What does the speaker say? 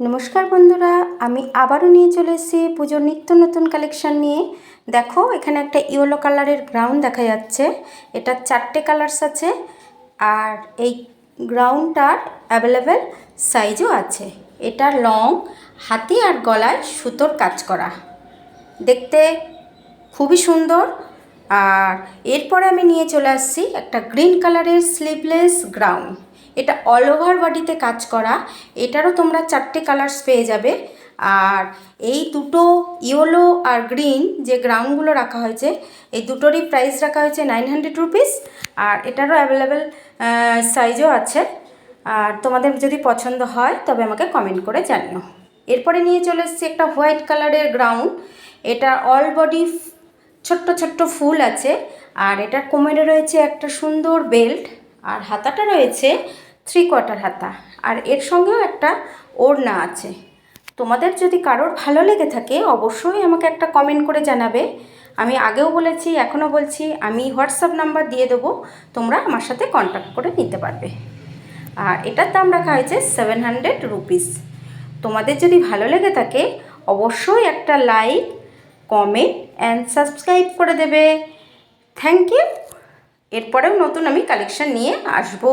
নমস্কার বন্ধুরা, আমি আবারও নিয়ে চলে এসেছি পুজোর নিত্য নতুন কালেকশান নিয়ে। দেখো, এখানে একটা ইয়েলো কালারের গ্রাউন্ড দেখা যাচ্ছে। এটা 4টে কালার্স আছে, আর এই গ্রাউন্ডটার অ্যাভেলেবেল সাইজও আছে। এটা লং, হাতি আর গলায় সুতোর কাজ করা, দেখতে খুবই সুন্দর। আর এরপরে আমি নিয়ে চলে আসছি একটা গ্রিন কালারের স্লিভলেস গ্রাউন্ড। এটা অল ওভার বডিতে কাজ করা। এটারও তোমরা 4টে কালার্স পেয়ে যাবে। আর এই দুটো ইয়েলো আর গ্রিন যে গ্রাউন্ডগুলো রাখা হয়েছে, এই দুটোরই প্রাইস রাখা হয়েছে 900 রুপিস। আর এটারও অ্যাভেলেবেল সাইজও আছে। আর তোমাদের যদি পছন্দ হয় তবে আমাকে কমেন্ট করে জানিও। এরপরে নিয়ে চলে এসেছি একটা হোয়াইট কালারের গ্রাউন্ড। এটা অল বডি ছোট্ট ছোট্ট ফুল আছে, আর এটার কোমরে রয়েছে একটা সুন্দর বেল্ট, আর হাতাটা রয়েছে 3/4 হাতা, আর এর সঙ্গেও একটা ওড়না আছে। তোমাদের যদি কারোর ভালো লেগে থাকে অবশ্যই আমাকে একটা কমেন্ট করে জানাবে। আমি আগেও বলেছি, এখনও বলছি, আমি হোয়াটসঅ্যাপ নাম্বার দিয়ে দেবো, তোমরা আমার সাথে কন্ট্যাক্ট করে নিতে পারবে। আর এটার দাম রাখা হয়েছে 700 রুপিস। তোমাদের যদি ভালো লেগে থাকে অবশ্যই একটা লাইক, কমেন্ট অ্যান্ড সাবস্ক্রাইব করে দেবে। Thank you. এরপরেও নতুন আমি কালেকশান নিয়ে আসবো।